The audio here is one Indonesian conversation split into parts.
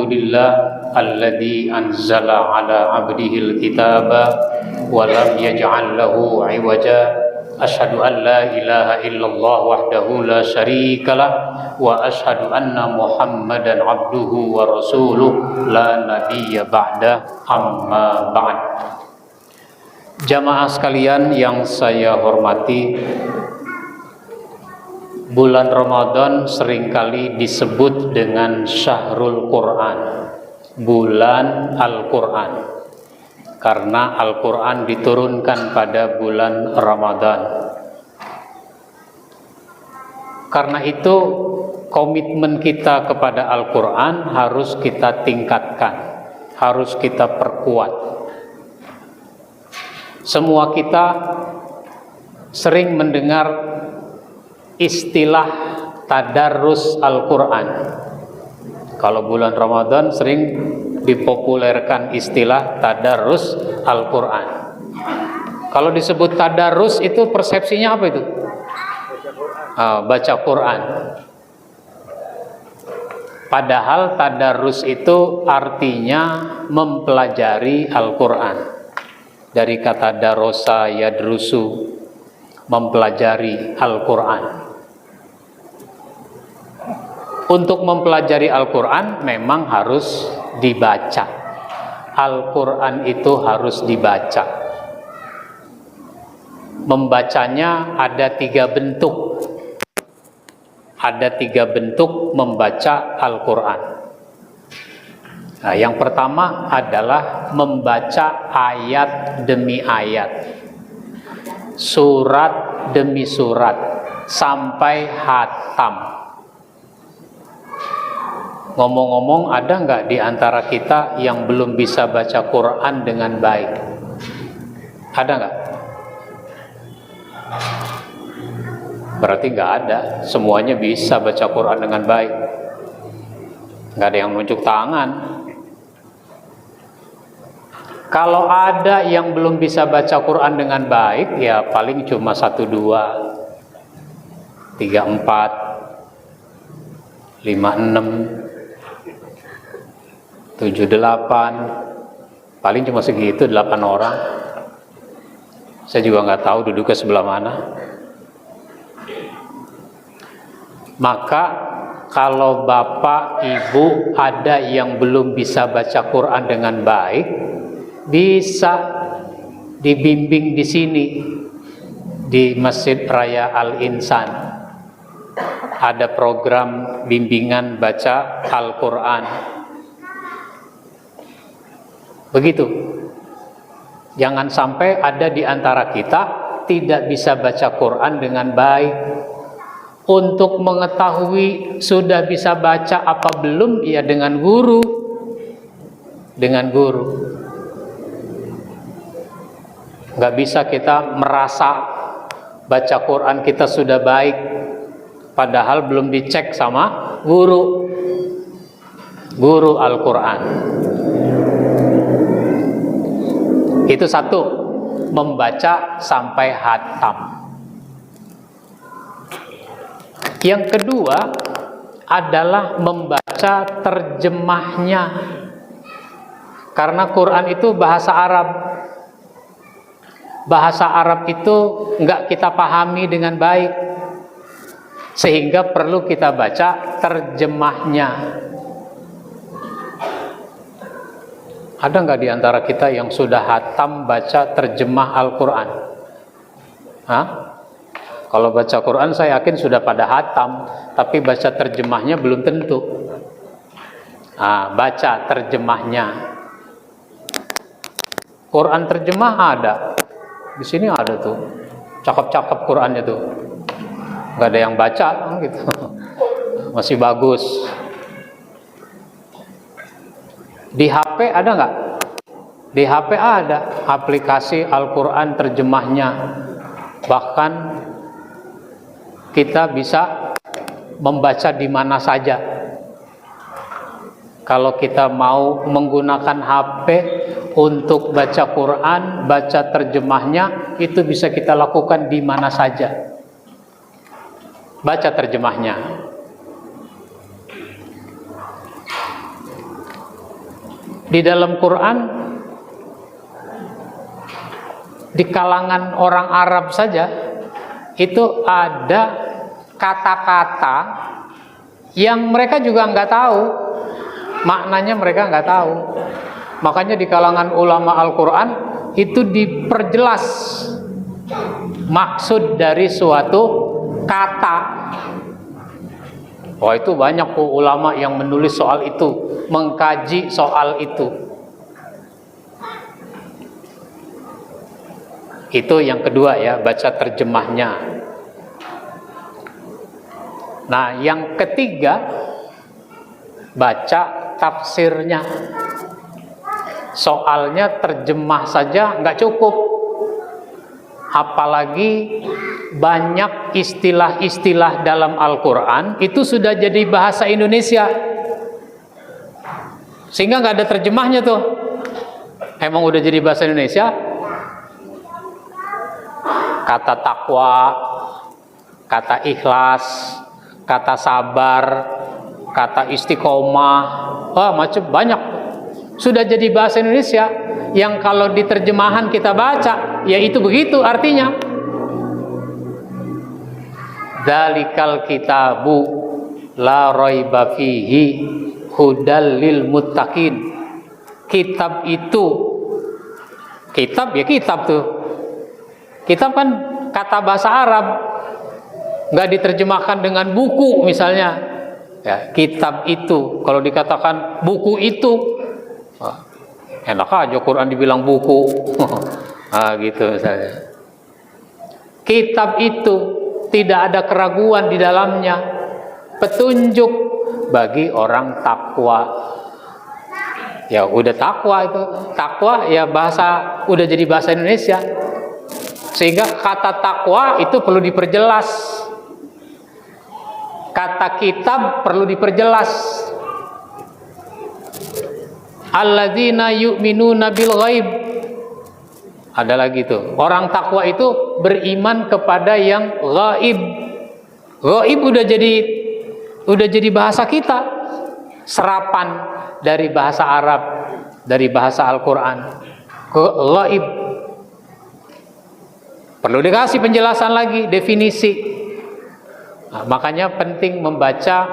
Alhamdulillah alladzi anzala ala abdihil kitaba wa lam yaj'al lahu 'iwaja. Asyhadu an la ilaha illallah wahdahu la syarikalah wa asyhadu anna Muhammadan abduhu wa rasuluh la nabiyya ba'da, amma ba'd. Jamaah sekalian yang saya hormati, bulan Ramadan seringkali disebut dengan Syahrul Quran, bulan Al-Quran, karena Al-Quran diturunkan pada bulan Ramadan. Karena itu komitmen kita kepada Al-Quran harus kita tingkatkan, harus kita perkuat. Semua kita sering mendengar istilah tadarrus Al-Quran. Kalau bulan Ramadan sering dipopulerkan istilah tadarrus Al-Quran. Kalau disebut tadarrus itu persepsinya apa itu? Baca Quran. Padahal tadarrus itu artinya mempelajari Al-Quran. Dari kata darosa yadrusu, mempelajari Al-Quran. Untuk mempelajari Al-Quran memang harus dibaca. Al-Quran itu harus dibaca. Membacanya ada 3 bentuk. Ada 3 bentuk membaca Al-Quran. Nah, yang pertama adalah membaca ayat demi ayat, surat demi surat, sampai hatam. Ngomong-ngomong, ada nggak di antara kita yang belum bisa baca Quran dengan baik? Ada nggak? Berarti nggak ada. Semuanya bisa baca Quran dengan baik. Nggak ada yang nunjuk tangan. Kalau ada yang belum bisa baca Quran dengan baik, ya paling cuma 1, 2, 3, 4, 5, 6, 7, 8, paling cuma segitu, 8 orang. Saya juga nggak tahu duduknya sebelah mana. Maka kalau bapak, ibu ada yang belum bisa baca Quran dengan baik, bisa dibimbing di sini, di Masjid Raya Al-Insan. Ada program bimbingan baca Al-Quran. Begitu. Jangan sampai ada di antara kita tidak bisa baca Quran dengan baik. Untuk mengetahui sudah bisa baca apa belum, ya dengan guru. Dengan guru. Nggak bisa kita merasa baca Quran kita sudah baik, padahal belum dicek sama guru Al-Quran. Itu satu, membaca sampai hatam. Yang kedua adalah membaca terjemahnya, karena Quran itu bahasa Arab. Bahasa Arab itu enggak kita pahami dengan baik, sehingga perlu kita baca terjemahnya. Ada enggak di antara kita yang sudah hatam baca terjemah Al-Quran? Kalau baca Quran saya yakin sudah pada hatam, tapi baca terjemahnya belum tentu. Baca terjemahnya. Quran terjemah ada. Di sini ada tuh, cakep-cakep Qurannya tuh, nggak ada yang baca gitu, masih bagus. Di HP ada nggak? Di HP ada aplikasi Al-Quran terjemahnya, bahkan kita bisa membaca di mana saja. Kalau kita mau menggunakan HP untuk baca Quran, baca terjemahnya, itu bisa kita lakukan di mana saja. Baca terjemahnya. Di dalam Quran, di kalangan orang Arab saja itu ada kata-kata yang mereka juga nggak tahu maknanya, mereka nggak tahu. Makanya di kalangan ulama Al-Quran itu diperjelas maksud dari suatu kata. Oh, itu banyak ulama yang menulis soal itu, mengkaji soal itu. Itu yang kedua ya, baca terjemahnya. Nah, yang ketiga, baca tafsirnya. Soalnya terjemah saja nggak cukup, apalagi banyak istilah-istilah dalam Al-Quran itu sudah jadi bahasa Indonesia, sehingga nggak ada terjemahnya tuh. Emang udah jadi bahasa Indonesia. Kata takwa, kata ikhlas, kata sabar, kata istiqomah, macam banyak sudah jadi bahasa Indonesia, yang kalau di terjemahan kita baca ya itu begitu artinya. Dzalikal kitabu la raiba fihi hudal lil muttaqin. Kitab itu, kitab ya kitab tuh. Kitab kan kata bahasa Arab, nggak diterjemahkan dengan buku misalnya. Ya, kitab itu, kalau dikatakan buku itu, enak aja Quran dibilang buku. Gitu misalnya. Kitab itu tidak ada keraguan di dalamnya, petunjuk bagi orang takwa. Ya udah takwa itu, takwa ya bahasa, udah jadi bahasa Indonesia. Sehingga kata takwa itu perlu diperjelas, kata kitab perlu diperjelas. Alladzina yu'minuna bil ghaib. Ada lagi tuh, orang takwa itu beriman kepada yang ghaib. Ghaib udah jadi bahasa kita, serapan dari bahasa Arab, dari bahasa Al-Quran. Ghaib perlu dikasih penjelasan lagi, definisi. Nah, makanya penting membaca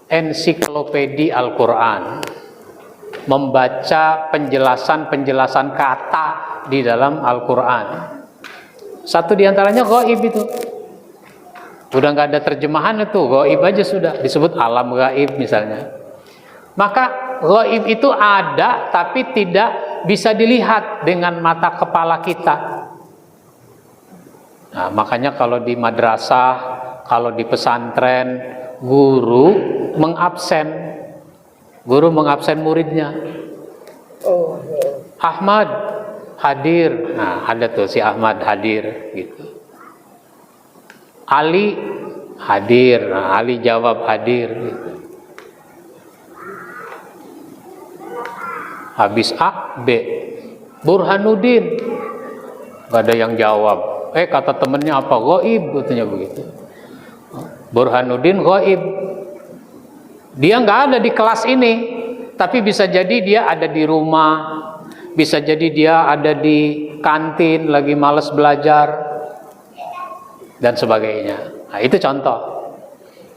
ensiklopedia Al-Quran, membaca penjelasan-penjelasan kata di dalam Al-Quran. Satu diantaranya ghaib itu. Udah nggak ada terjemahan itu, ghaib aja sudah, disebut alam ghaib misalnya. Maka ghaib itu ada tapi tidak bisa dilihat dengan mata kepala kita. Nah, makanya kalau di madrasah, kalau di pesantren, guru mengabsen muridnya. Ahmad hadir, nah ada tuh si Ahmad hadir gitu. Ali hadir, nah, Ali jawab hadir gitu. Habis A, B, Burhanuddin, gak ada yang jawab. Kata temennya apa? Ghaib, katanya begitu. Burhanuddin ghaib. Dia nggak ada di kelas ini, tapi bisa jadi dia ada di rumah, bisa jadi dia ada di kantin lagi malas belajar dan sebagainya. Nah, itu contoh.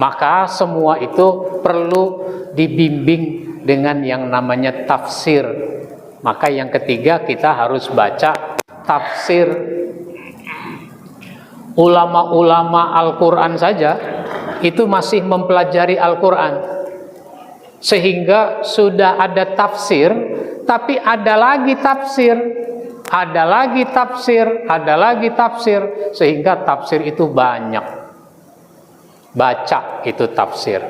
Maka semua itu perlu dibimbing dengan yang namanya tafsir. Maka yang ketiga kita harus baca tafsir. Ulama-ulama Al-Quran saja itu masih mempelajari Al-Quran, sehingga sudah ada tafsir, tapi ada lagi tafsir, ada lagi tafsir, ada lagi tafsir, sehingga tafsir itu banyak. Baca itu tafsir.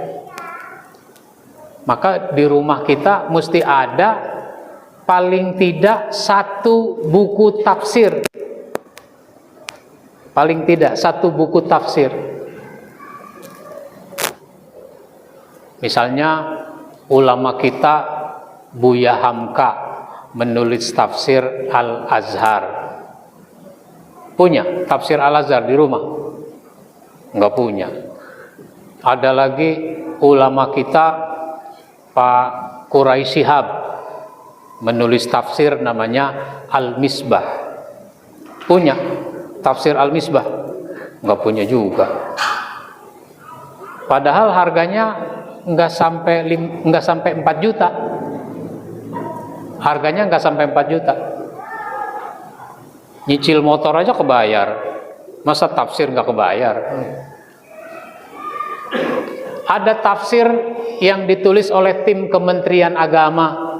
Maka di rumah kita mesti ada paling tidak satu buku tafsir. Paling tidak satu buku tafsir. Misalnya ulama kita Buya Hamka menulis tafsir Al-Azhar. Punya tafsir Al-Azhar di rumah? Enggak punya. Ada lagi ulama kita Pak Quraisy Shihab menulis tafsir namanya Al-Misbah. Punya tafsir Al-Misbah? Nggak punya juga. Padahal harganya nggak sampai 4 juta. Harganya nggak sampai 4 juta. Nyicil motor aja kebayar. Masa tafsir nggak kebayar? Ada tafsir yang ditulis oleh tim Kementerian Agama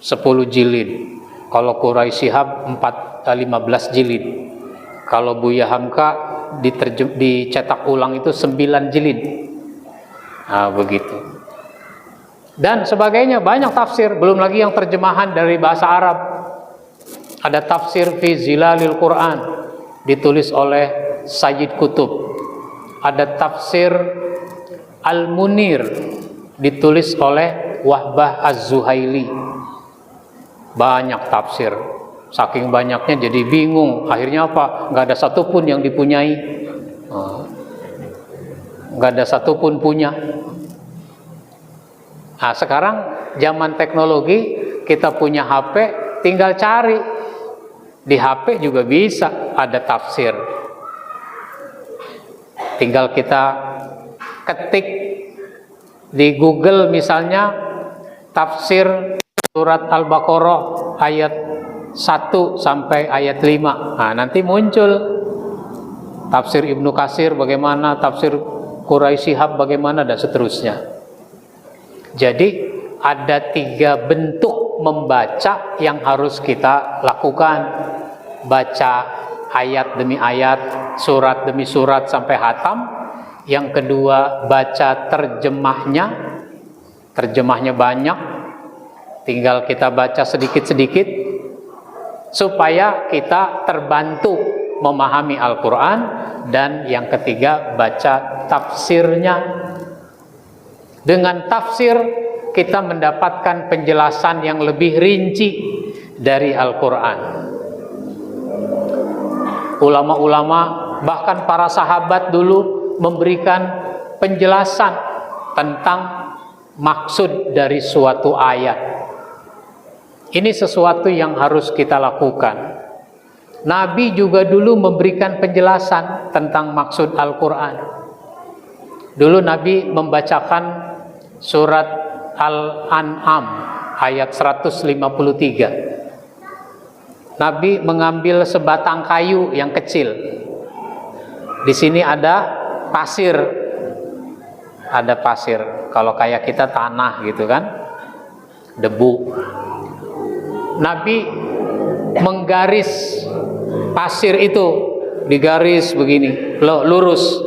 10 jilid. Kalau Quraisy Shihab 15 jilid. Kalau Buya Hamka dicetak ulang itu 9 jilid. Nah, begitu. Dan sebagainya, banyak tafsir, belum lagi yang terjemahan dari bahasa Arab. Ada tafsir Fi Zilalil Quran ditulis oleh Sayyid Qutb. Ada tafsir Al-Munir ditulis oleh Wahbah Az-Zuhaili. Banyak tafsir, saking banyaknya jadi bingung. Akhirnya apa? Nggak ada satupun yang dipunyai. Nggak ada satupun punya. Nah, sekarang zaman teknologi, kita punya HP, tinggal cari. Di HP juga bisa ada tafsir. Tinggal kita ketik di Google misalnya tafsir surat Al-Baqarah ayat 1 sampai ayat 5. Nah, nanti muncul tafsir Ibnu Katsir bagaimana, tafsir Quraisy Shihab bagaimana, dan seterusnya. Jadi ada 3 bentuk membaca yang harus kita lakukan. Baca ayat demi ayat, surat demi surat sampai hatam. Yang kedua, baca terjemahnya. Terjemahnya banyak, tinggal kita baca sedikit-sedikit supaya kita terbantu memahami Al-Quran. Dan yang ketiga, baca tafsirnya. Dengan tafsir kita mendapatkan penjelasan yang lebih rinci dari Al-Quran. Ulama-ulama, bahkan para sahabat dulu memberikan penjelasan tentang maksud dari suatu ayat. Ini sesuatu yang harus kita lakukan. Nabi juga dulu memberikan penjelasan tentang maksud Al-Quran. Dulu Nabi membacakan surat Al-An'am ayat 153. Nabi mengambil sebatang kayu yang kecil. Di sini ada pasir. Ada pasir. Kalau kayak kita tanah gitu kan, debu. Nabi menggaris pasir itu, digaris begini, lurus,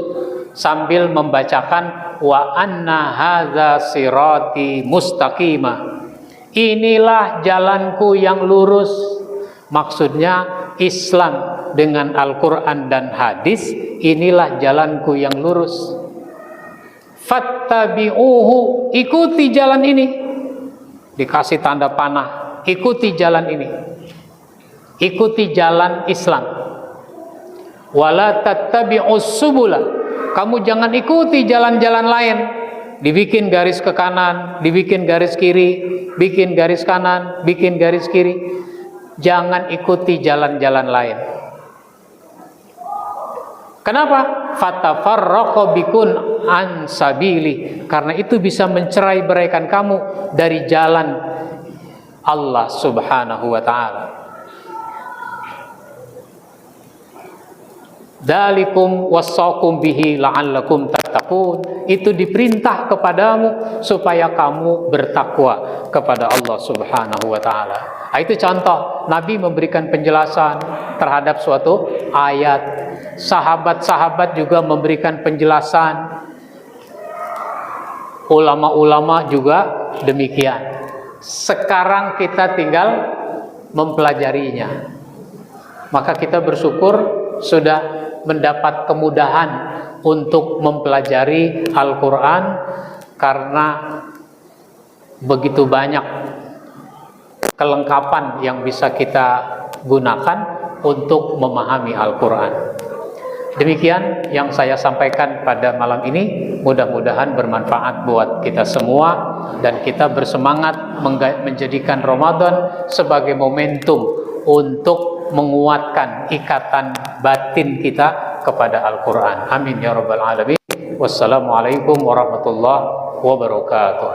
sambil membacakan wa anna hadza sirati mustaqima. Inilah jalanku yang lurus. Maksudnya Islam dengan Al-Quran dan hadis, inilah jalanku yang lurus. Fattabi'uhu, ikuti jalan ini. Dikasih tanda panah, ikuti jalan ini. Ikuti jalan Islam. Wala tattabi'us subula, kamu jangan ikuti jalan-jalan lain. Dibikin garis ke kanan, dibikin garis kiri, bikin garis kanan, bikin garis kiri. Jangan ikuti jalan-jalan lain. Kenapa? Fatafarraqu bikun an sabili, karena itu bisa mencerai-beraikan kamu dari jalan Allah Subhanahu wa taala. Dzalikum wassaqum bihi la'allakum tattaqun. Itu diperintah kepadamu supaya kamu bertakwa kepada Allah Subhanahu wa taala. Nah, itu contoh Nabi memberikan penjelasan terhadap suatu ayat. Sahabat-sahabat juga memberikan penjelasan. Ulama-ulama juga demikian. Sekarang kita tinggal mempelajarinya. Maka kita bersyukur sudah mendapat kemudahan untuk mempelajari Al-Quran, karena begitu banyak kelengkapan yang bisa kita gunakan untuk memahami Al-Quran. Demikian yang saya sampaikan pada malam ini, mudah-mudahan bermanfaat buat kita semua dan kita bersemangat menjadikan Ramadan sebagai momentum untuk menguatkan ikatan batin kita kepada Al-Quran. Amin ya rabbal alamin. Wassalamualaikum warahmatullahi wabarakatuh.